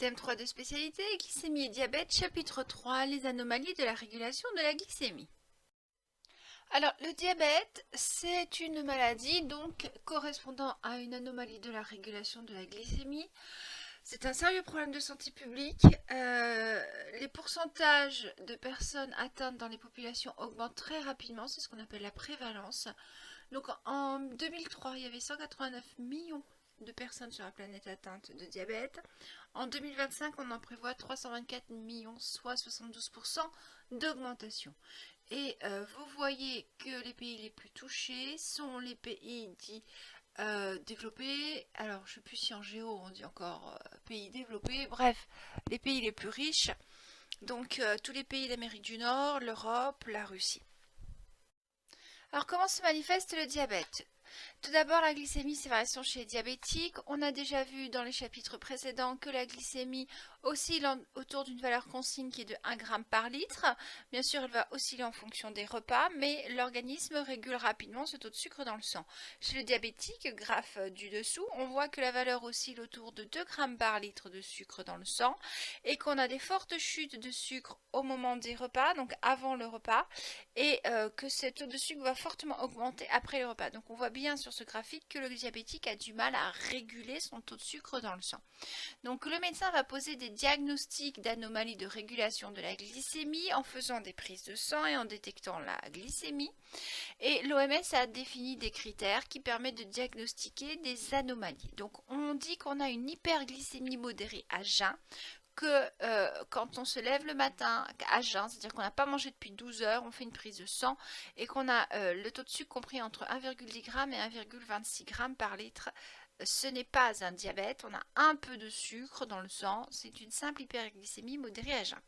Thème 3 de spécialité, glycémie et diabète, chapitre 3, les anomalies de la régulation de la glycémie. Alors, le diabète, c'est une maladie donc correspondant à une anomalie de la régulation de la glycémie. C'est un sérieux problème de santé publique. Les pourcentages de personnes atteintes dans les populations augmentent très rapidement, c'est ce qu'on appelle la prévalence. Donc en 2003, il y avait 189 millions de personnes sur la planète atteintes de diabète. En 2025, on en prévoit 324 millions, soit 72% d'augmentation. Et vous voyez que les pays les plus touchés sont les pays dits développés. Alors, je ne sais plus si en géo on dit encore pays développés. Bref, les pays les plus riches. Donc, tous les pays d'Amérique du Nord, l'Europe, la Russie. Alors, comment se manifeste le diabète? Tout d'abord, la glycémie, c'est variation chez les diabétiques. On a déjà vu dans les chapitres précédents que la glycémie oscille autour d'une valeur consigne qui est de 1 g par litre. Bien sûr, elle va osciller en fonction des repas, mais l'organisme régule rapidement ce taux de sucre dans le sang. Chez le diabétique, graphe du dessous, on voit que la valeur oscille autour de 2 g par litre de sucre dans le sang et qu'on a des fortes chutes de sucre au moment des repas, donc avant le repas, et que ce taux de sucre va fortement augmenter après le repas. Donc on voit bien sur ce graphique que le diabétique a du mal à réguler son taux de sucre dans le sang. Donc le médecin va poser des diagnostics d'anomalies de régulation de la glycémie en faisant des prises de sang et en détectant la glycémie. Et l'OMS a défini des critères qui permettent de diagnostiquer des anomalies. Donc on dit qu'on a une hyperglycémie modérée à jeun, que quand on se lève le matin à jeun, c'est-à-dire qu'on n'a pas mangé depuis 12 heures, on fait une prise de sang et qu'on a le taux de sucre compris entre 1,10 g et 1,26 g par litre. Ce n'est pas un diabète, on a un peu de sucre dans le sang, c'est une simple hyperglycémie modérée à jeun.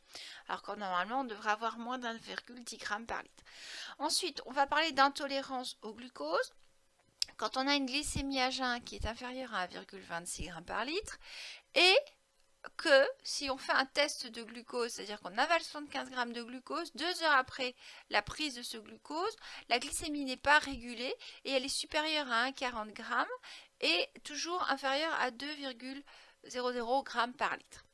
Alors que normalement on devrait avoir moins d'1,10 g par litre. Ensuite, on va parler d'intolérance au glucose. Quand on a une glycémie à jeun qui est inférieure à 1,26 g par litre et que si on fait un test de glucose, c'est-à-dire qu'on avale 75 g de glucose, 2 heures après la prise de ce glucose, la glycémie n'est pas régulée et elle est supérieure à 1,40 g et toujours inférieure à 2,00 g par litre.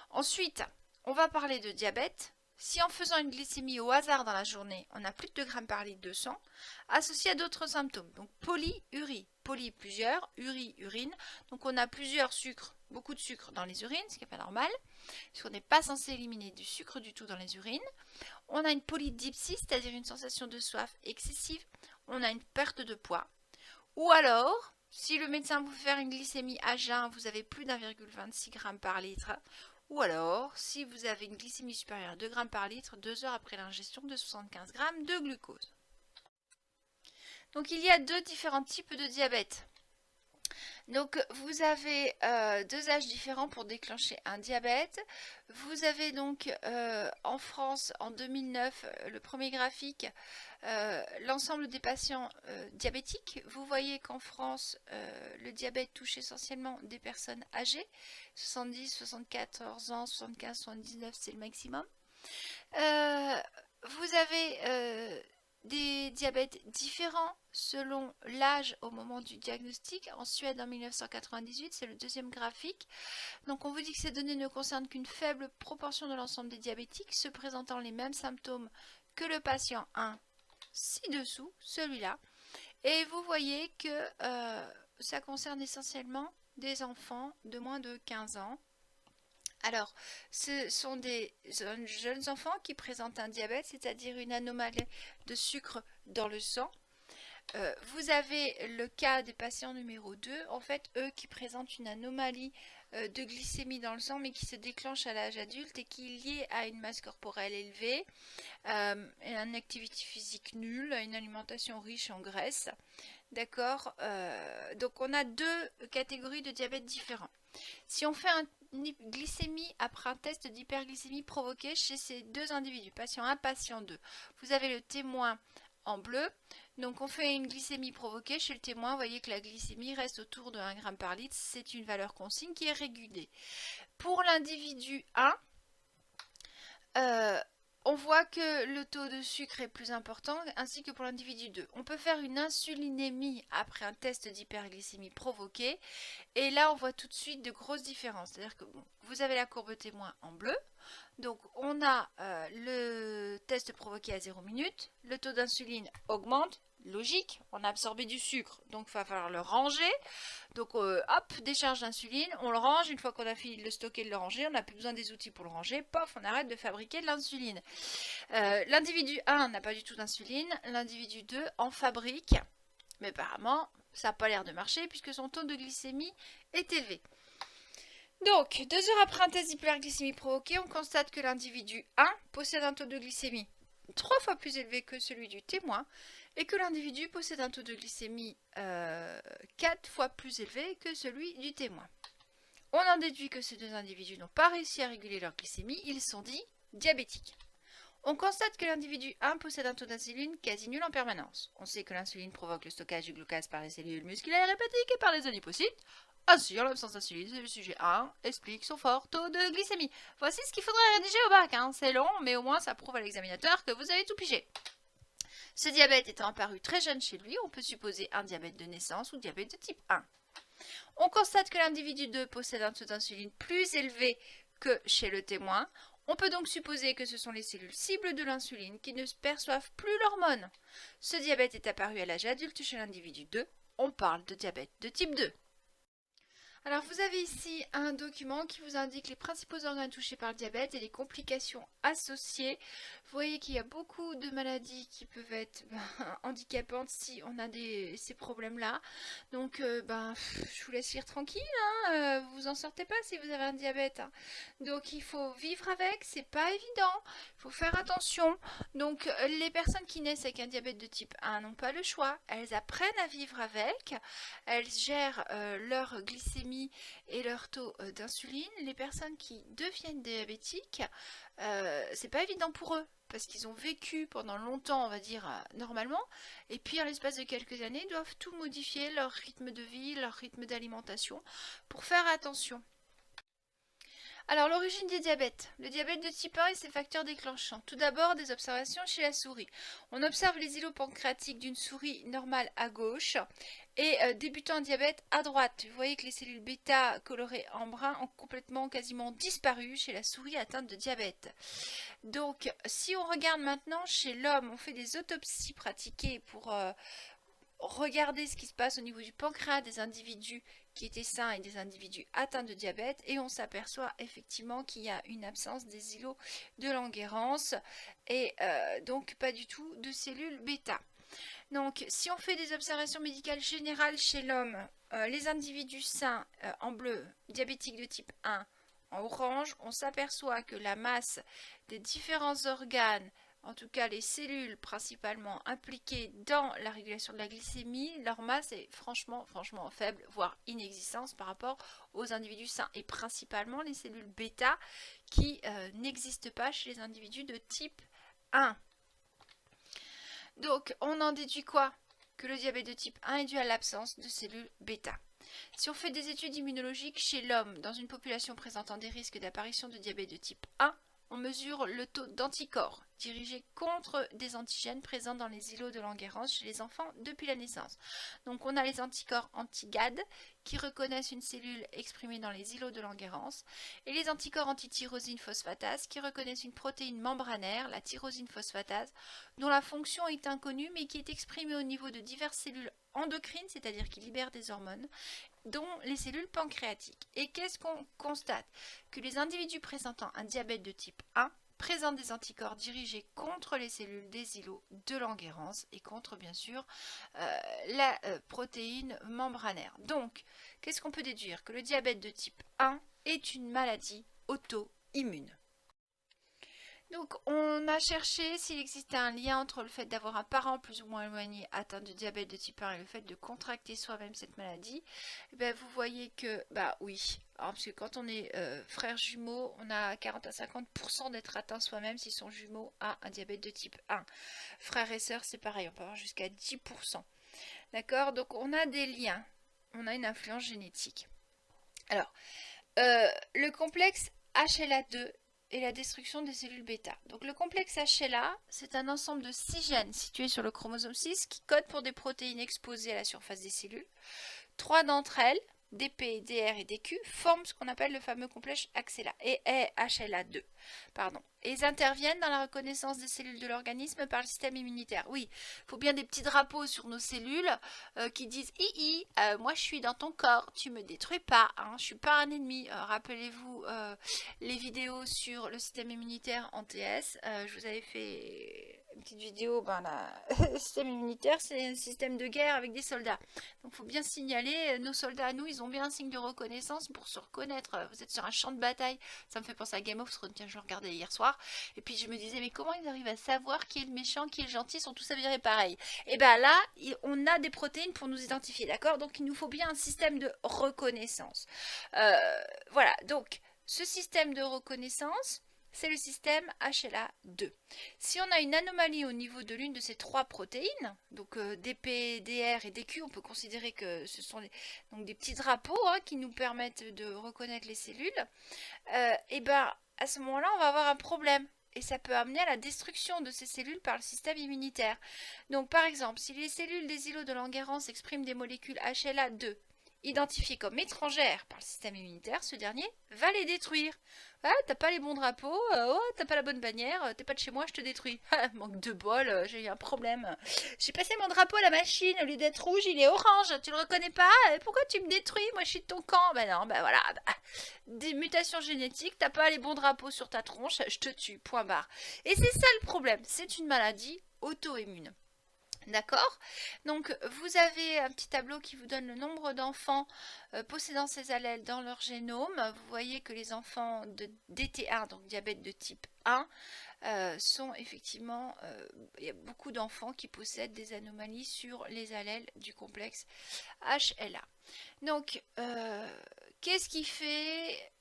Ensuite, on va parler de diabète. Si en faisant une glycémie au hasard dans la journée, on a plus de 2 g par litre de sang, associé à d'autres symptômes. Donc polyurie, poly plusieurs, urie, urine. Donc on a plusieurs sucres, beaucoup de sucre dans les urines, ce qui n'est pas normal, puisqu'on n'est pas censé éliminer du sucre du tout dans les urines. On a une polydipsie, c'est-à-dire une sensation de soif excessive. On a une perte de poids. Ou alors, si le médecin vous fait faire une glycémie à jeun, vous avez plus d'1,26 g par litre. Ou alors, si vous avez une glycémie supérieure à 2 g par litre, 2 heures après l'ingestion de 75 g de glucose. Donc il y a deux différents types de diabète. Donc vous avez deux âges différents pour déclencher un diabète. Vous avez donc en France en 2009 le premier graphique, l'ensemble des patients diabétiques. Vous voyez qu'en France le diabète touche essentiellement des personnes âgées, 70, 74 ans, 75, 79 c'est le maximum. Vous avez des diabètes différents selon l'âge au moment du diagnostic. En Suède en 1998, c'est le deuxième graphique. Donc on vous dit que ces données ne concernent qu'une faible proportion de l'ensemble des diabétiques se présentant les mêmes symptômes que le patient 1 ci-dessous, celui-là. Et vous voyez que ça concerne essentiellement des enfants de moins de 15 ans. Alors, ce sont des jeunes enfants qui présentent un diabète, c'est-à-dire une anomalie de sucre dans le sang. Vous avez le cas des patients numéro 2, en fait, eux qui présentent une anomalie de glycémie dans le sang, mais qui se déclenche à l'âge adulte et qui est liée à une masse corporelle élevée, une activité physique nulle, une alimentation riche en graisse. D'accord. Donc on a deux catégories de diabète différents. Si on fait une glycémie après un test d'hyperglycémie provoqué chez ces deux individus, patient 1, patient 2, vous avez le témoin en bleu. Donc on fait une glycémie provoquée chez le témoin, vous voyez que la glycémie reste autour de 1 g par litre, c'est une valeur consigne qui est régulée. Pour l'individu 1, on voit que le taux de sucre est plus important, ainsi que pour l'individu 2. On peut faire une insulinémie après un test d'hyperglycémie provoqué, et là on voit tout de suite de grosses différences. C'est-à-dire que vous avez la courbe témoin en bleu, donc on a le test provoqué à 0 minutes, le taux d'insuline augmente, logique, on a absorbé du sucre, donc il va falloir le ranger. Donc hop, décharge d'insuline, on le range, une fois qu'on a fini de le stocker et de le ranger, on n'a plus besoin des outils pour le ranger, pof, on arrête de fabriquer de l'insuline. L'individu 1 n'a pas du tout d'insuline, l'individu 2 en fabrique, mais apparemment ça n'a pas l'air de marcher puisque son taux de glycémie est élevé. Donc, 2 heures après un test d'hyperglycémie provoqué, on constate que l'individu 1 possède un taux de glycémie 3 fois plus élevé que celui du témoin et que l'individu possède un taux de glycémie 4 fois plus élevé que celui du témoin. On en déduit que ces deux individus n'ont pas réussi à réguler leur glycémie, ils sont dits diabétiques. On constate que l'individu 1 possède un taux d'insuline quasi nul en permanence. On sait que l'insuline provoque le stockage du glucose par les cellules musculaires hépatiques et par les adipocytes. Ainsi, en l'absence d'insuline, le sujet 1 explique son fort taux de glycémie. Voici ce qu'il faudrait rédiger au bac. C'est long, mais au moins ça prouve à l'examinateur que vous avez tout pigé. Ce diabète étant apparu très jeune chez lui, on peut supposer un diabète de naissance ou diabète de type 1. On constate que l'individu 2 possède un taux d'insuline plus élevé que chez le témoin. On peut donc supposer que ce sont les cellules cibles de l'insuline qui ne perçoivent plus l'hormone. Ce diabète est apparu à l'âge adulte chez l'individu 2. On parle de diabète de type 2. Alors vous avez ici un document qui vous indique les principaux organes touchés par le diabète et les complications associées. Vous voyez qu'il y a beaucoup de maladies qui peuvent être handicapantes si on a ces problèmes-là. Donc je vous laisse lire tranquille, vous en sortez pas si vous avez un diabète. Donc il faut vivre avec, c'est pas évident, il faut faire attention. Donc les personnes qui naissent avec un diabète de type 1 n'ont pas le choix, elles apprennent à vivre avec, elles gèrent leur glycémie et leur taux d'insuline. Les personnes qui deviennent diabétiques, c'est pas évident pour eux parce qu'ils ont vécu pendant longtemps, on va dire, normalement, et puis à l'espace de quelques années, doivent tout modifier, leur rythme de vie, leur rythme d'alimentation, pour faire attention. Alors, l'origine du diabète. Le diabète de type 1 et ses facteurs déclenchants. Tout d'abord, des observations chez la souris. On observe les îlots pancréatiques d'une souris normale à gauche et débutant en diabète à droite. Vous voyez que les cellules bêta colorées en brun ont complètement, quasiment disparu chez la souris atteinte de diabète. Donc, si on regarde maintenant chez l'homme, on fait des autopsies pratiquées pour regarder ce qui se passe au niveau du pancréas des individus qui étaient sains et des individus atteints de diabète, et on s'aperçoit effectivement qu'il y a une absence des îlots de Langerhans et donc pas du tout de cellules bêta. Donc si on fait des observations médicales générales chez l'homme, les individus sains en bleu, diabétiques de type 1 en orange, on s'aperçoit que la masse des différents organes, en tout cas les cellules principalement impliquées dans la régulation de la glycémie, leur masse est franchement faible, voire inexistante par rapport aux individus sains, et principalement les cellules bêta qui n'existent pas chez les individus de type 1. Donc on en déduit quoi? Que le diabète de type 1 est dû à l'absence de cellules bêta. Si on fait des études immunologiques chez l'homme dans une population présentant des risques d'apparition de diabète de type 1, on mesure le taux d'anticorps dirigés contre des antigènes présents dans les îlots de Langerhans chez les enfants depuis la naissance. Donc on a les anticorps anti-GAD qui reconnaissent une cellule exprimée dans les îlots de Langerhans et les anticorps anti-tyrosine phosphatase qui reconnaissent une protéine membranaire, la tyrosine phosphatase, dont la fonction est inconnue mais qui est exprimée au niveau de diverses cellules endocrines, c'est-à-dire qui libèrent des hormones, dont les cellules pancréatiques. Et qu'est-ce qu'on constate? Que les individus présentant un diabète de type 1 présentent des anticorps dirigés contre les cellules des îlots de Langerhans et contre bien sûr la protéine membranaire. Donc, qu'est-ce qu'on peut déduire? Que le diabète de type 1 est une maladie auto-immune. Donc on a cherché s'il existait un lien entre le fait d'avoir un parent plus ou moins éloigné atteint de diabète de type 1 et le fait de contracter soi-même cette maladie. Et bien, vous voyez que oui, parce que quand on est frères jumeaux, on a 40 à 50% d'être atteint soi-même s'ils sont jumeaux à un diabète de type 1. Frères et sœurs, c'est pareil, on peut avoir jusqu'à 10%. D'accord? Donc on a des liens, on a une influence génétique. Alors, le complexe HLA2 et la destruction des cellules bêta. Donc le complexe HLA, c'est un ensemble de 6 gènes situés sur le chromosome 6 qui codent pour des protéines exposées à la surface des cellules. 3 d'entre elles, DP, DR et DQ, forment ce qu'on appelle le fameux complexe HLA2. Pardon. Et ils interviennent dans la reconnaissance des cellules de l'organisme par le système immunitaire. Oui, il faut bien des petits drapeaux sur nos cellules qui disent « Hi, moi je suis dans ton corps, tu me détruis pas, hein, je suis pas un ennemi ». Rappelez-vous les vidéos sur le système immunitaire en TS, je vous avais fait une petite vidéo, le système immunitaire c'est un système de guerre avec des soldats. Donc il faut bien signaler, nos soldats à nous, ils ont bien un signe de reconnaissance pour se reconnaître. Vous êtes sur un champ de bataille, ça me fait penser à Game of Thrones, tiens je le regardais hier soir. Et puis je me disais, mais comment ils arrivent à savoir qui est le méchant, qui est le gentil, ils sont tous avérés pareil. Et bien là, on a des protéines pour nous identifier, d'accord? Donc il nous faut bien un système de reconnaissance. Voilà, donc ce système de reconnaissance, c'est le système HLA2. Si on a une anomalie au niveau de l'une de ces 3 protéines, donc DP, DR et DQ, on peut considérer que ce sont donc des petits drapeaux qui nous permettent de reconnaître les cellules, et ben à ce moment-là, on va avoir un problème. Et ça peut amener à la destruction de ces cellules par le système immunitaire. Donc par exemple, si les cellules des îlots de Langerhans expriment des molécules HLA2, identifiées comme étrangères par le système immunitaire, ce dernier va les détruire. Ah, t'as pas les bons drapeaux, t'as pas la bonne bannière, t'es pas de chez moi, je te détruis. Manque de bol, j'ai eu un problème. J'ai passé mon drapeau à la machine, au lieu d'être rouge, il est orange, tu le reconnais pas? Pourquoi tu me détruis? Moi je suis de ton camp. Ben non, ben voilà. Des mutations génétiques, t'as pas les bons drapeaux sur ta tronche, je te tue, point barre. Et c'est ça le problème, c'est une maladie auto-immune. D'accord? Donc vous avez un petit tableau qui vous donne le nombre d'enfants possédant ces allèles dans leur génome. Vous voyez que les enfants de DT1, donc diabète de type 1, sont effectivement, il y a beaucoup d'enfants qui possèdent des anomalies sur les allèles du complexe HLA. Donc, qu'est-ce qui fait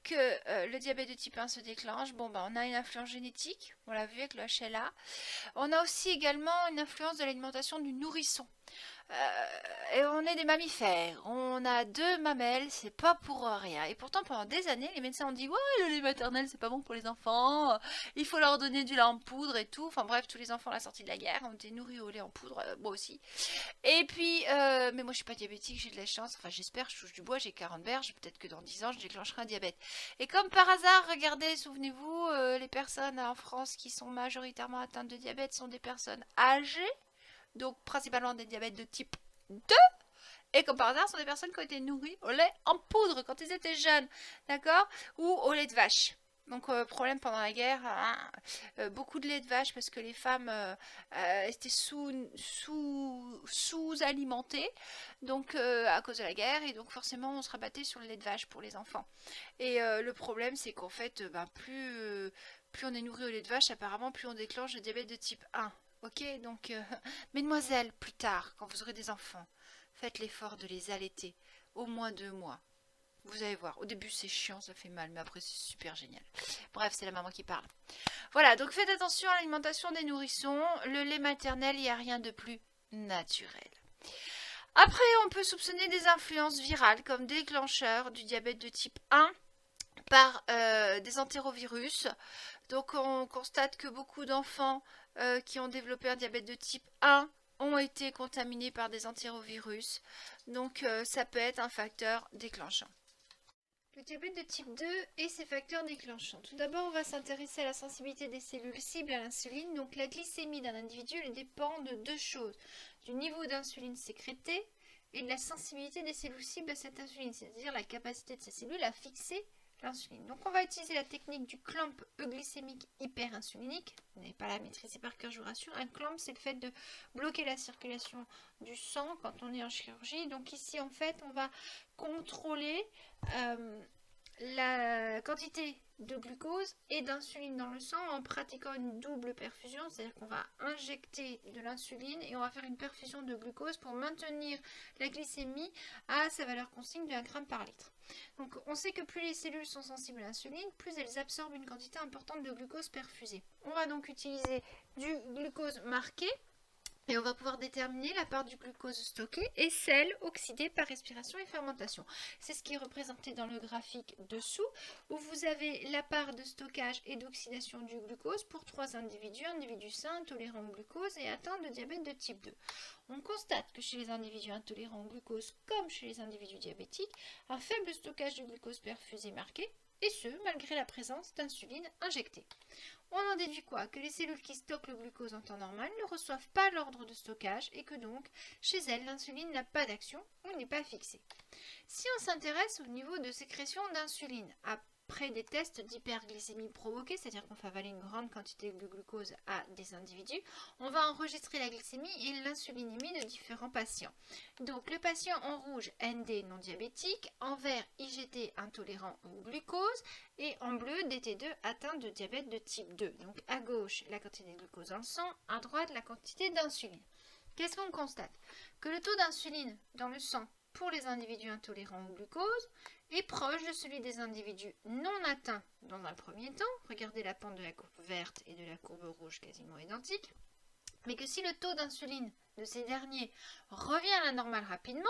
que le diabète de type 1 se déclenche? Bon, on a une influence génétique, on l'a vu avec le HLA. On a aussi également une influence de l'alimentation du nourrisson. Et on est des mammifères, on a 2 mamelles, c'est pas pour rien. Et pourtant, pendant des années, les médecins ont dit « Ouais, le lait maternel, c'est pas bon pour les enfants, il faut leur donner du lait en poudre et tout. » Enfin bref, tous les enfants à la sortie de la guerre ont été nourris au lait en poudre, moi aussi. Et puis, mais moi je suis pas diabétique, j'ai de la chance, enfin j'espère, je touche du bois, j'ai 40 berges, peut-être que dans 10 ans je déclencherai un diabète. Et comme par hasard, regardez, souvenez-vous, les personnes en France qui sont majoritairement atteintes de diabète sont des personnes âgées, donc principalement des diabètes de type 2, et comme par hasard, ce sont des personnes qui ont été nourries au lait en poudre quand ils étaient jeunes, d'accord? Ou au lait de vache. Donc problème pendant la guerre, beaucoup de lait de vache parce que les femmes étaient sous-alimentées, donc à cause de la guerre, et donc forcément on se rabattait sur le lait de vache pour les enfants. Et le problème c'est qu'en fait, plus on est nourri au lait de vache, apparemment plus on déclenche le diabète de type 1. Ok, donc mesdemoiselles, plus tard, quand vous aurez des enfants, faites l'effort de les allaiter au moins 2 mois. Vous allez voir, au début c'est chiant, ça fait mal, mais après c'est super génial. Bref, c'est la maman qui parle. Voilà, donc faites attention à l'alimentation des nourrissons. Le lait maternel, il n'y a rien de plus naturel. Après, on peut soupçonner des influences virales comme déclencheurs du diabète de type 1 par des entérovirus. Donc on constate que beaucoup d'enfants qui ont développé un diabète de type 1 ont été contaminés par des entérovirus. Donc ça peut être un facteur déclenchant. Le diabète de type 2 et ses facteurs déclenchants. Tout d'abord, on va s'intéresser à la sensibilité des cellules cibles à l'insuline. Donc la glycémie d'un individu dépend de 2 choses. Du niveau d'insuline sécrétée et de la sensibilité des cellules cibles à cette insuline, c'est-à-dire la capacité de ces cellules à fixer l'insuline. Donc on va utiliser la technique du clamp euglycémique hyperinsulinique. Vous n'avez pas la maîtriser par cœur, je vous rassure. Un clamp, c'est le fait de bloquer la circulation du sang quand on est en chirurgie. Donc ici, en fait, on va contrôler la quantité de glucose et d'insuline dans le sang en pratiquant une double perfusion, c'est-à-dire qu'on va injecter de l'insuline et on va faire une perfusion de glucose pour maintenir la glycémie à sa valeur consigne de 1 g par litre. Donc on sait que plus les cellules sont sensibles à l'insuline, plus elles absorbent une quantité importante de glucose perfusée. On va donc utiliser du glucose marqué Et on va pouvoir déterminer la part du glucose stocké et celle oxydée par respiration et fermentation. C'est ce qui est représenté dans le graphique dessous, où vous avez la part de stockage et d'oxydation du glucose pour 3 individus, individus sains, intolérants au glucose et atteints de diabète de type 2. On constate que chez les individus intolérants au glucose, comme chez les individus diabétiques, un faible stockage de glucose perfusé marqué, et ce, malgré la présence d'insuline injectée. On en déduit quoi? Que les cellules qui stockent le glucose en temps normal ne reçoivent pas l'ordre de stockage et que donc, chez elles, l'insuline n'a pas d'action ou n'est pas fixée. Si on s'intéresse au niveau de sécrétion d'insuline, après des tests d'hyperglycémie provoquée, c'est-à-dire qu'on fait avaler une grande quantité de glucose à des individus, on va enregistrer la glycémie et l'insulinémie de différents patients. Donc le patient en rouge, ND non diabétique, en vert, IGT intolérant au glucose et en bleu, DT2 atteint de diabète de type 2. Donc à gauche, la quantité de glucose dans le sang, à droite, la quantité d'insuline. Qu'est-ce qu'on constate? Que le taux d'insuline dans le sang pour les individus intolérants au glucose est proche de celui des individus non atteints dans un premier temps. Regardez la pente de la courbe verte et de la courbe rouge quasiment identiques. Mais que si le taux d'insuline de ces derniers revient à la normale rapidement,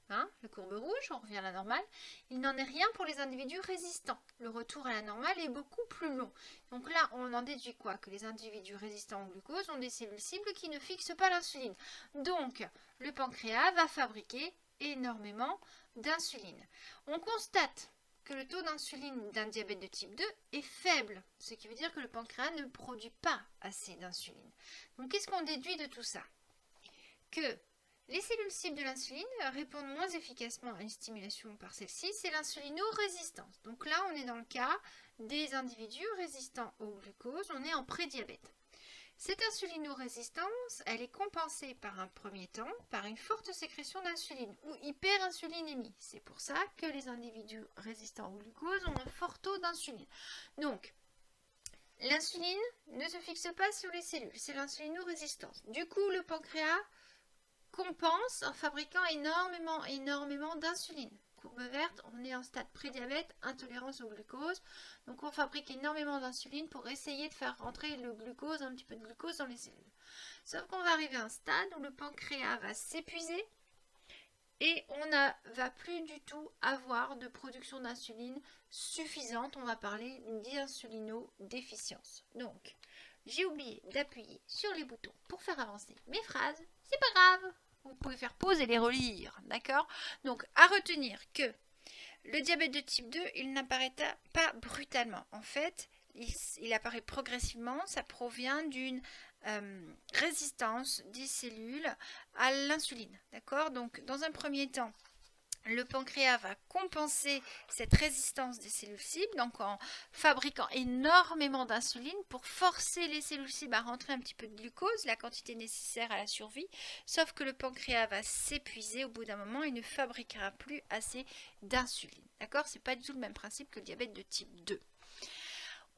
la courbe rouge, on revient à la normale, il n'en est rien pour les individus résistants. Le retour à la normale est beaucoup plus long. Donc là, on en déduit quoi? Que les individus résistants au glucose ont des cellules cibles qui ne fixent pas l'insuline. Donc, le pancréas va fabriquer énormément d'insuline. On constate que le taux d'insuline d'un diabète de type 2 est faible, ce qui veut dire que le pancréas ne produit pas assez d'insuline. Donc qu'est-ce qu'on déduit de tout ça? Que les cellules cibles de l'insuline répondent moins efficacement à une stimulation par celle-ci, c'est l'insulino-résistance. Donc là, on est dans le cas des individus résistants au glucose, on est en prédiabète. Cette insulino-résistance, elle est compensée par un premier temps par une forte sécrétion d'insuline ou hyperinsulinémie. C'est pour ça que les individus résistants au glucose ont un fort taux d'insuline. Donc, l'insuline ne se fixe pas sur les cellules, c'est l'insulino-résistance. Du coup, le pancréas compense en fabriquant énormément d'insuline. Courbe verte, on est en stade prédiabète, intolérance au glucose. Donc on fabrique énormément d'insuline pour essayer de faire rentrer le glucose, un petit peu de glucose dans les cellules. Sauf qu'on va arriver à un stade où le pancréas va s'épuiser et on ne va plus du tout avoir de production d'insuline suffisante. On va parler d'insulinodéficience. Donc, j'ai oublié d'appuyer sur les boutons pour faire avancer mes phrases. C'est pas grave. Vous pouvez faire pause et les relire, d'accord? Donc, à retenir que le diabète de type 2, il n'apparaît pas brutalement. En fait, il apparaît progressivement. Ça provient d'une résistance des cellules à l'insuline, d'accord? Donc, dans un premier temps, le pancréas va compenser cette résistance des cellules cibles, donc en fabriquant énormément d'insuline pour forcer les cellules cibles à rentrer un petit peu de glucose, la quantité nécessaire à la survie, sauf que le pancréas va s'épuiser au bout d'un moment et ne fabriquera plus assez d'insuline. D'accord? C'est pas du tout le même principe que le diabète de type 2.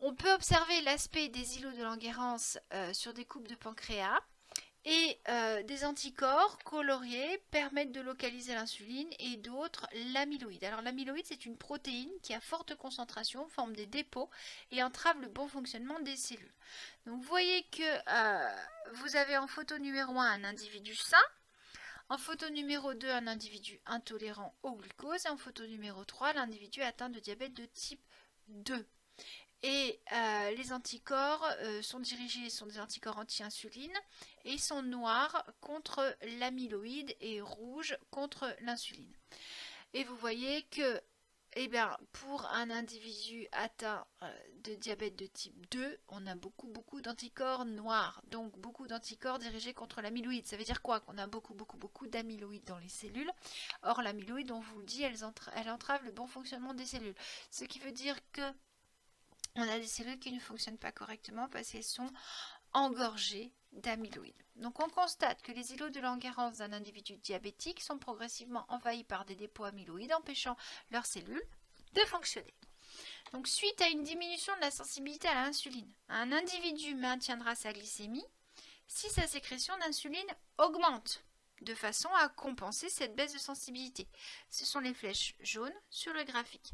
On peut observer l'aspect des îlots de Langerhans sur des coupes de pancréas. Et des anticorps coloriés permettent de localiser l'insuline et d'autres l'amyloïde. Alors l'amyloïde, c'est une protéine qui à forte concentration forme des dépôts et entrave le bon fonctionnement des cellules. Donc vous voyez que vous avez en photo numéro 1 un individu sain, en photo numéro 2 un individu intolérant au glucose et en photo numéro 3 l'individu atteint de diabète de type 2. Et les anticorps sont des anticorps anti-insuline et ils sont noirs contre l'amyloïde et rouges contre l'insuline. Et vous voyez que pour un individu atteint de diabète de type 2, on a beaucoup d'anticorps noirs, donc beaucoup d'anticorps dirigés contre l'amyloïde. Ça veut dire quoi? Qu'on a beaucoup d'amyloïde dans les cellules. Or l'amyloïde, on vous le dit, elle entrave le bon fonctionnement des cellules. Ce qui veut dire que on a des cellules qui ne fonctionnent pas correctement parce qu'elles sont engorgées d'amyloïde. Donc on constate que les îlots de Langerhans d'un individu diabétique sont progressivement envahis par des dépôts amyloïdes empêchant leurs cellules de fonctionner. Donc suite à une diminution de la sensibilité à l'insuline, un individu maintiendra sa glycémie si sa sécrétion d'insuline augmente de façon à compenser cette baisse de sensibilité. Ce sont les flèches jaunes sur le graphique.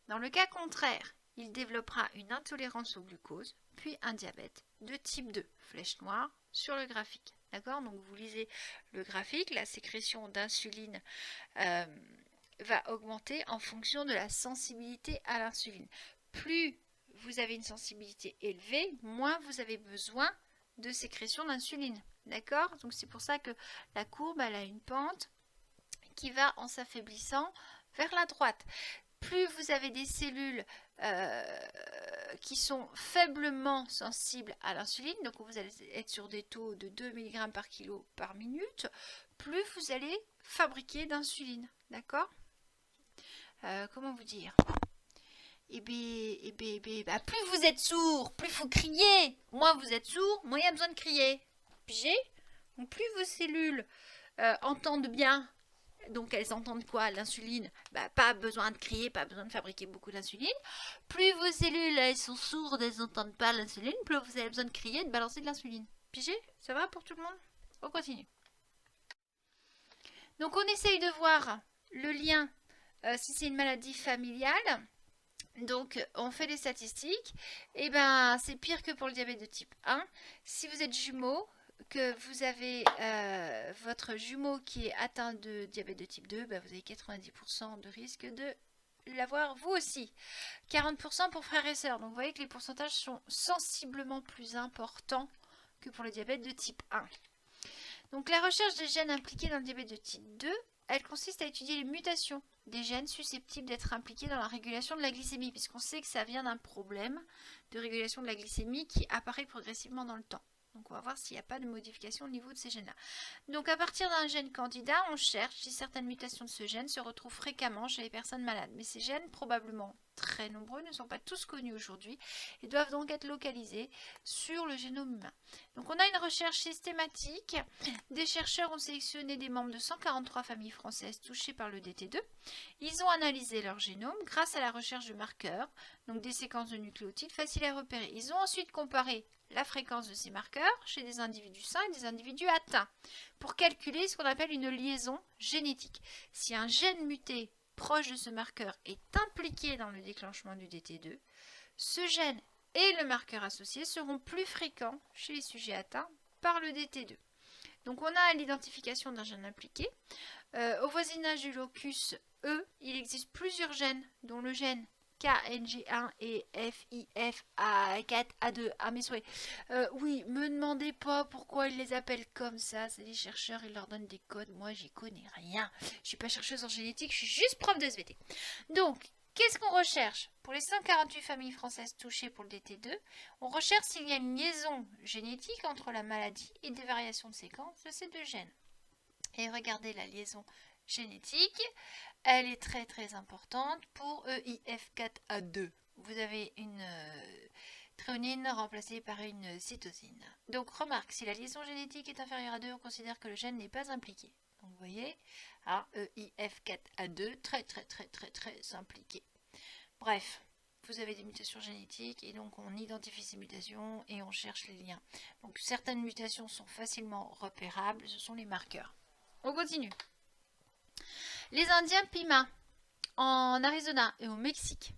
Dans le cas contraire, il développera une intolérance au glucose, puis un diabète de type 2, flèche noire sur le graphique. D'accord? Donc vous lisez le graphique, la sécrétion d'insuline va augmenter en fonction de la sensibilité à l'insuline. Plus vous avez une sensibilité élevée, moins vous avez besoin de sécrétion d'insuline. D'accord? Donc c'est pour ça que la courbe, elle a une pente qui va en s'affaiblissant vers la droite. Plus vous avez des cellules qui sont faiblement sensibles à l'insuline, donc vous allez être sur des taux de 2 mg par kilo par minute, plus vous allez fabriquer d'insuline. D'accord? Comment vous dire? Plus vous êtes sourd, plus vous criez. Moins vous êtes sourd, moins il y a besoin de crier. Pigé? Donc plus vos cellules entendent bien. Donc elles entendent quoi? L'insuline. Pas besoin de crier, pas besoin de fabriquer beaucoup d'insuline. Plus vos cellules elles sont sourdes, elles n'entendent pas l'insuline, plus vous avez besoin de crier, de balancer de l'insuline. Pigé? Ça va pour tout le monde? On continue. Donc on essaye de voir le lien si c'est une maladie familiale. Donc on fait des statistiques. Et ben c'est pire que pour le diabète de type 1. Si vous êtes jumeaux, que vous avez votre jumeau qui est atteint de diabète de type 2, vous avez 90% de risque de l'avoir vous aussi. 40% pour frères et sœurs. Donc vous voyez que les pourcentages sont sensiblement plus importants que pour le diabète de type 1. Donc la recherche des gènes impliqués dans le diabète de type 2, elle consiste à étudier les mutations des gènes susceptibles d'être impliqués dans la régulation de la glycémie, puisqu'on sait que ça vient d'un problème de régulation de la glycémie qui apparaît progressivement dans le temps. Donc on va voir s'il n'y a pas de modification au niveau de ces gènes-là. Donc à partir d'un gène candidat, on cherche si certaines mutations de ce gène se retrouvent fréquemment chez les personnes malades. Mais ces gènes, probablement très nombreux, ne sont pas tous connus aujourd'hui et doivent donc être localisés sur le génome humain. Donc on a une recherche systématique. Des chercheurs ont sélectionné des membres de 143 familles françaises touchées par le DT2. Ils ont analysé leur génome grâce à la recherche de marqueurs, donc des séquences de nucléotides faciles à repérer. Ils ont ensuite comparé la fréquence de ces marqueurs chez des individus sains et des individus atteints pour calculer ce qu'on appelle une liaison génétique. Si un gène muté proche de ce marqueur est impliqué dans le déclenchement du DT2, ce gène et le marqueur associé seront plus fréquents chez les sujets atteints par le DT2. Donc on a l'identification d'un gène impliqué. Au voisinage du locus E, il existe plusieurs gènes, dont le gène KNG1 et FIF4A2 à mes souhaits. Oui, me demandez pas pourquoi ils les appellent comme ça. C'est les chercheurs, ils leur donnent des codes. Moi, j'y connais rien. Je suis pas chercheuse en génétique, je suis juste prof de SVT. Donc, qu'est-ce qu'on recherche? Pour les 148 familles françaises touchées pour le DT2, on recherche s'il y a une liaison génétique entre la maladie et des variations de séquence de ces deux gènes. Et regardez la liaison génétique, elle est très très importante pour EIF4A2. Vous avez une thréonine remplacée par une cytosine. Donc remarque, si la liaison génétique est inférieure à 2, on considère que le gène n'est pas impliqué. Donc vous voyez, EIF4A2, très impliqué. Bref, vous avez des mutations génétiques et donc on identifie ces mutations et on cherche les liens. Donc certaines mutations sont facilement repérables, ce sont les marqueurs. On continue. Les Indiens Pima en Arizona et au Mexique.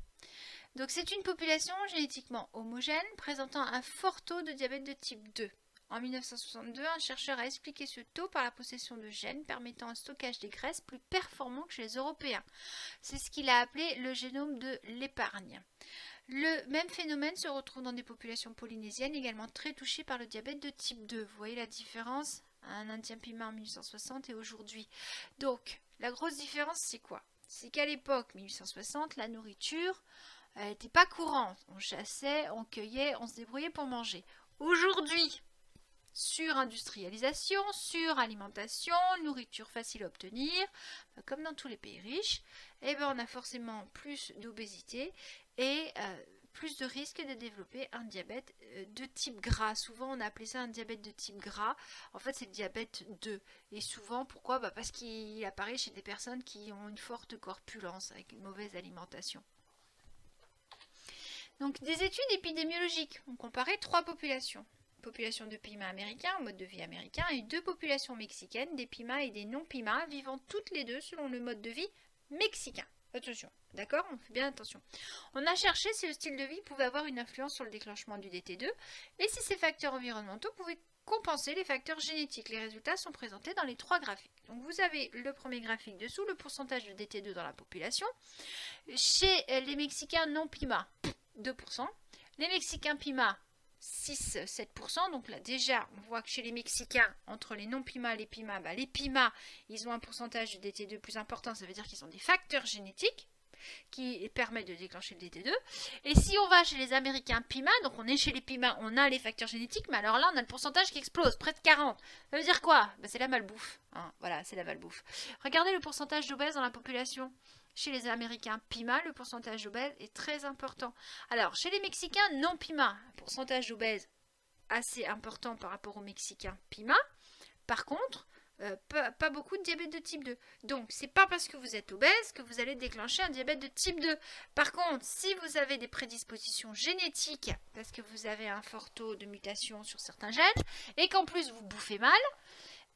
Donc c'est une population génétiquement homogène présentant un fort taux de diabète de type 2. En 1962, un chercheur a expliqué ce taux par la possession de gènes permettant un stockage des graisses plus performant que chez les Européens. C'est ce qu'il a appelé le génome de l'épargne. Le même phénomène se retrouve dans des populations polynésiennes également très touchées par le diabète de type 2. Vous voyez la différence? Un Indien Pima en 1860 et aujourd'hui. Donc, la grosse différence, c'est quoi? C'est qu'à l'époque, 1860, la nourriture n'était pas courante. On chassait, on cueillait, on se débrouillait pour manger. Aujourd'hui, surindustrialisation, suralimentation, nourriture facile à obtenir, comme dans tous les pays riches, et on a forcément plus d'obésité et plus de risque de développer un diabète de type gras. Souvent, on a appelé ça un diabète de type gras. En fait, c'est le diabète 2. Et souvent, pourquoi? Parce qu'il apparaît chez des personnes qui ont une forte corpulence, avec une mauvaise alimentation. Donc, des études épidémiologiques ont comparé 3 populations. Population de Pima américains, mode de vie américain, et 2 populations mexicaines, des Pima et des non-Pima, vivant toutes les deux selon le mode de vie mexicain. Attention, d'accord? On fait bien attention. On a cherché si le style de vie pouvait avoir une influence sur le déclenchement du DT2 et si ces facteurs environnementaux pouvaient compenser les facteurs génétiques. Les résultats sont présentés dans les 3 graphiques. Donc vous avez le premier graphique dessous, le pourcentage de DT2 dans la population. Chez les Mexicains non PIMA, 2%. Les Mexicains PIMA, 6-7%. Donc là déjà, on voit que chez les Mexicains, entre les non PIMA et les PIMA, les PIMA, ils ont un pourcentage de DT2 plus important. Ça veut dire qu'ils ont des facteurs génétiques qui permettent de déclencher le DT2. Et si on va chez les Américains PIMA, donc on est chez les PIMA, on a les facteurs génétiques, mais alors là on a le pourcentage qui explose, près de 40. Ça veut dire quoi? C'est la malbouffe. Hein, voilà, c'est la malbouffe. Regardez le pourcentage d'obèses dans la population. Chez les Américains PIMA, le pourcentage d'obèses est très important. Alors, chez les Mexicains non PIMA, un pourcentage d'obèses assez important par rapport aux Mexicains PIMA. Par contre, pas beaucoup de diabète de type 2. Donc, c'est pas parce que vous êtes obèse que vous allez déclencher un diabète de type 2. Par contre, si vous avez des prédispositions génétiques, parce que vous avez un fort taux de mutation sur certains gènes, et qu'en plus vous bouffez mal,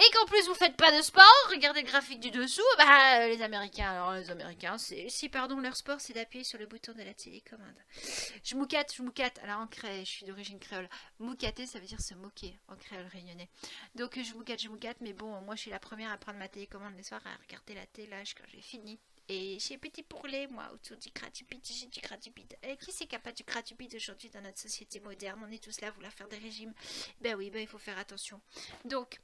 et qu'en plus vous faites pas de sport, regardez le graphique du dessous, les Américains, leur sport c'est d'appuyer sur le bouton de la télécommande. Je moucate, alors je suis d'origine créole, moucater ça veut dire se moquer en créole réunionnais. Donc je moucate, mais bon, moi je suis la première à prendre ma télécommande le soir, à regarder la télé quand j'ai fini. Et j'ai petit pourlet, moi, autour du cratipide, j'ai du cratipide. Et qui c'est qui n'a pas du cratipide aujourd'hui dans notre société moderne? On est tous là à vouloir faire des régimes. Ben oui, il faut faire attention. Donc,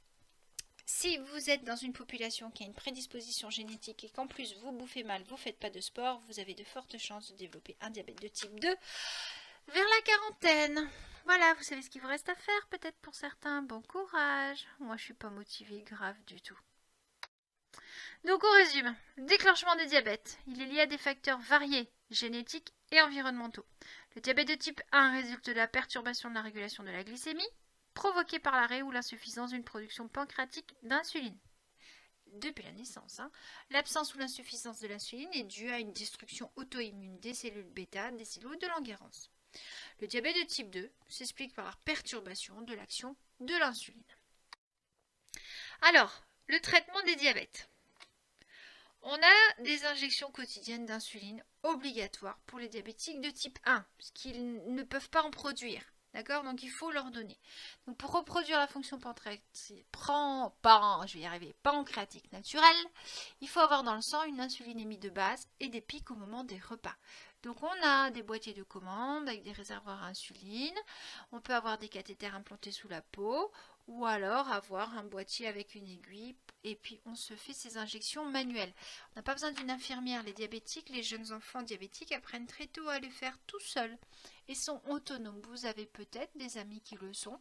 si vous êtes dans une population qui a une prédisposition génétique et qu'en plus vous bouffez mal, vous ne faites pas de sport, vous avez de fortes chances de développer un diabète de type 2 vers la quarantaine. Voilà, vous savez ce qu'il vous reste à faire peut-être pour certains. Bon courage. Moi, je ne suis pas motivée grave du tout. Donc on résume. Déclenchement des diabètes. Il est lié à des facteurs variés, génétiques et environnementaux. Le diabète de type 1 résulte de la perturbation de la régulation de la glycémie, provoquée par l'arrêt ou l'insuffisance d'une production pancréatique d'insuline. Depuis la naissance, l'absence ou l'insuffisance de l'insuline est due à une destruction auto-immune des cellules bêta, des cellules de Langerhans. Le diabète de type 2 s'explique par la perturbation de l'action de l'insuline. Alors, le traitement des diabètes. On a des injections quotidiennes d'insuline obligatoires pour les diabétiques de type 1, parce qu'ils ne peuvent pas en produire. D'accord? Donc il faut leur donner. Donc pour reproduire la fonction pancréatique naturelle, il faut avoir dans le sang une insulinémie de base et des pics au moment des repas. Donc on a des boîtiers de commande avec des réservoirs à insuline, on peut avoir des cathéters implantés sous la peau, ou alors avoir un boîtier avec une aiguille et puis on se fait ces injections manuelles. On n'a pas besoin d'une infirmière. Les diabétiques, les jeunes enfants diabétiques apprennent très tôt à les faire tout seuls et sont autonomes. Vous avez peut-être des amis qui le sont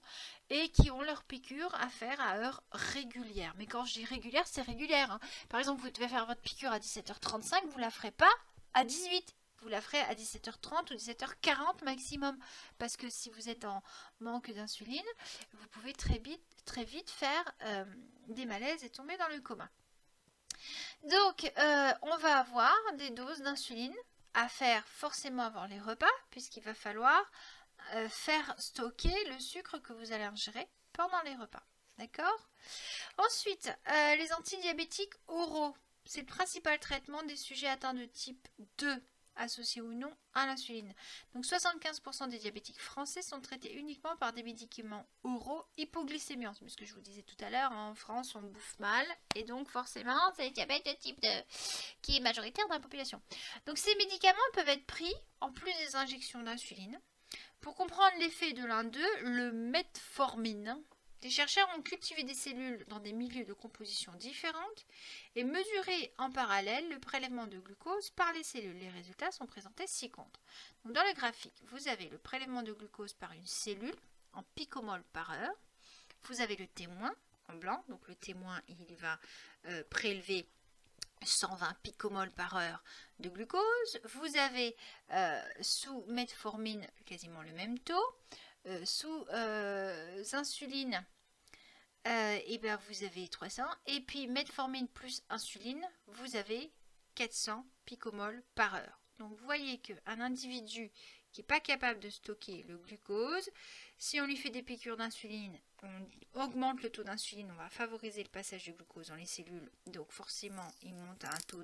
et qui ont leur piqûre à faire à heure régulière. Mais quand je dis régulière, c'est régulière. Par exemple, vous devez faire votre piqûre à 17h35, vous ne la ferez pas à 18h. Vous la ferez à 17h30 ou 17h40 maximum. Parce que si vous êtes en manque d'insuline, vous pouvez très vite faire des malaises et tomber dans le coma. Donc, on va avoir des doses d'insuline à faire forcément avant les repas, puisqu'il va falloir faire stocker le sucre que vous allez ingérer pendant les repas. D'accord? Ensuite, les antidiabétiques oraux. C'est le principal traitement des sujets atteints de type 2. Associés ou non à l'insuline. Donc 75% des diabétiques français sont traités uniquement par des médicaments oraux hypoglycémiants. C'est ce que je vous disais tout à l'heure, en France on bouffe mal et donc forcément c'est le diabète de type 2 qui est majoritaire dans la population. Donc ces médicaments peuvent être pris en plus des injections d'insuline. Pour comprendre l'effet de l'un d'eux, le metformine, les chercheurs ont cultivé des cellules dans des milieux de composition différentes et mesuré en parallèle le prélèvement de glucose par les cellules. Les résultats sont présentés ci-contre. Donc dans le graphique, vous avez le prélèvement de glucose par une cellule en picomol par heure. Vous avez le témoin en blanc. Donc le témoin, il va prélever 120 picomol par heure de glucose. Vous avez sous metformine quasiment le même taux. Sous insuline, vous avez 300. Et puis metformine plus insuline, vous avez 400 picomol par heure. Donc vous voyez qu'un individu qui n'est pas capable de stocker le glucose, si on lui fait des piqûres d'insuline, on augmente le taux d'insuline, on va favoriser le passage du glucose dans les cellules. Donc forcément, il monte à un taux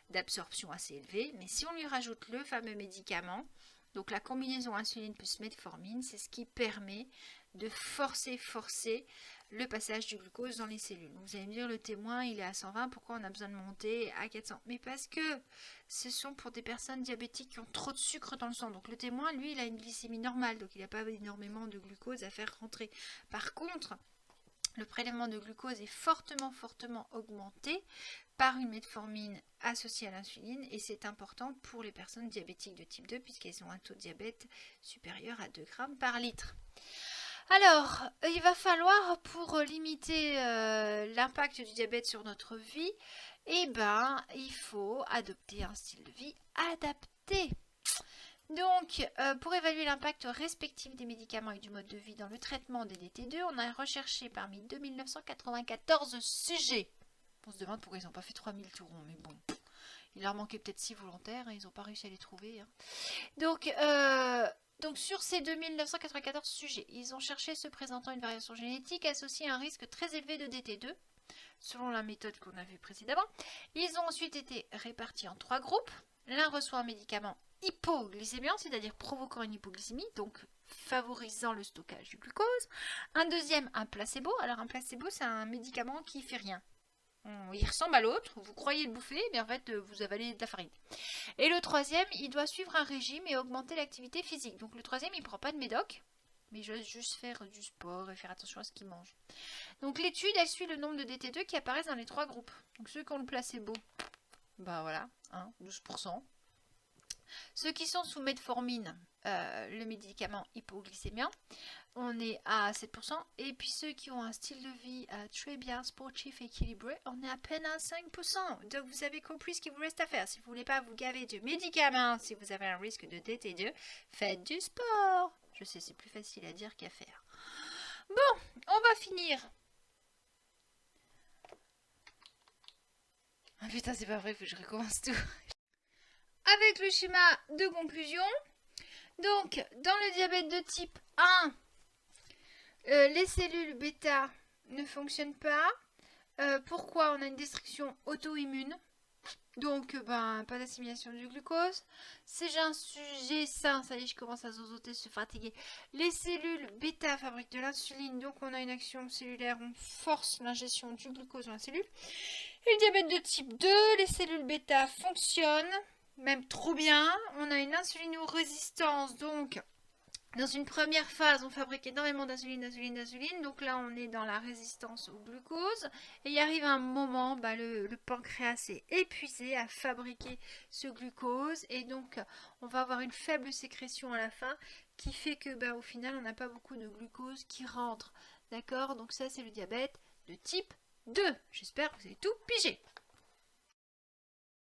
d'absorption assez élevé. Mais si on lui rajoute le fameux médicament, donc la combinaison insuline plus metformine, c'est ce qui permet de forcer le passage du glucose dans les cellules. Vous allez me dire, le témoin, il est à 120, pourquoi on a besoin de monter à 400? Mais parce que ce sont pour des personnes diabétiques qui ont trop de sucre dans le sang. Donc le témoin, lui, il a une glycémie normale, donc il n'a pas énormément de glucose à faire rentrer. Par contre, le prélèvement de glucose est fortement augmenté par une metformine associée à l'insuline et c'est important pour les personnes diabétiques de type 2 puisqu'elles ont un taux de diabète supérieur à 2 grammes par litre. Alors, il va falloir, pour limiter l'impact du diabète sur notre vie, il faut adopter un style de vie adapté. Donc, pour évaluer l'impact respectif des médicaments et du mode de vie dans le traitement des DT2, on a recherché parmi 2994 sujets. On se demande pourquoi ils n'ont pas fait 3000 tourons, mais bon, il leur manquait peut-être 6 volontaires et ils n'ont pas réussi à les trouver. Hein. Donc, sur ces 2994 sujets, ils ont cherché ceux présentant une variation génétique associée à un risque très élevé de DT2, selon la méthode qu'on a vue précédemment. Ils ont ensuite été répartis en 3 groupes. L'un reçoit un médicament hypoglycémiant, c'est-à-dire provoquant une hypoglycémie, donc favorisant le stockage du glucose. Un deuxième, un placebo. Alors un placebo, c'est un médicament qui fait rien. Il ressemble à l'autre, vous croyez le bouffer, mais en fait vous avalez de la farine. Et le troisième, il doit suivre un régime et augmenter l'activité physique. Donc le troisième, il ne prend pas de médoc, mais il doit juste faire du sport et faire attention à ce qu'il mange. Donc l'étude, elle suit le nombre de DT2 qui apparaissent dans les 3 groupes. Donc ceux qui ont le placebo, bah voilà, 12%. Ceux qui sont sous metformine, le médicament hypoglycémien, on est à 7%. Et puis ceux qui ont un style de vie très bien sportif et équilibré, on est à peine à 5%. Donc vous avez compris ce qu'il vous reste à faire. Si vous ne voulez pas vous gaver de médicaments, si vous avez un risque de DT2, faites du sport. Je sais, c'est plus facile à dire qu'à faire. Bon, on va finir. Ah putain, c'est pas vrai, il faut que je recommence tout. Avec le schéma de conclusion. Donc, dans le diabète de type 1, les cellules bêta ne fonctionnent pas. Pourquoi? On a une destruction auto-immune. Donc, pas d'assimilation du glucose. Si j'ai un sujet sain, ça y est, je commence à zozoter, se fatiguer. Les cellules bêta fabriquent de l'insuline, donc on a une action cellulaire, on force l'ingestion du glucose dans la cellule. Et le diabète de type 2, les cellules bêta fonctionnent, même trop bien. On a une insulino-résistance, donc dans une première phase, on fabrique énormément d'insuline. Donc là, on est dans la résistance au glucose. Et il arrive un moment, le pancréas est épuisé à fabriquer ce glucose. Et donc, on va avoir une faible sécrétion à la fin qui fait que, au final, on n'a pas beaucoup de glucose qui rentre. D'accord? Donc ça, c'est le diabète de type 2. J'espère que vous avez tout pigé.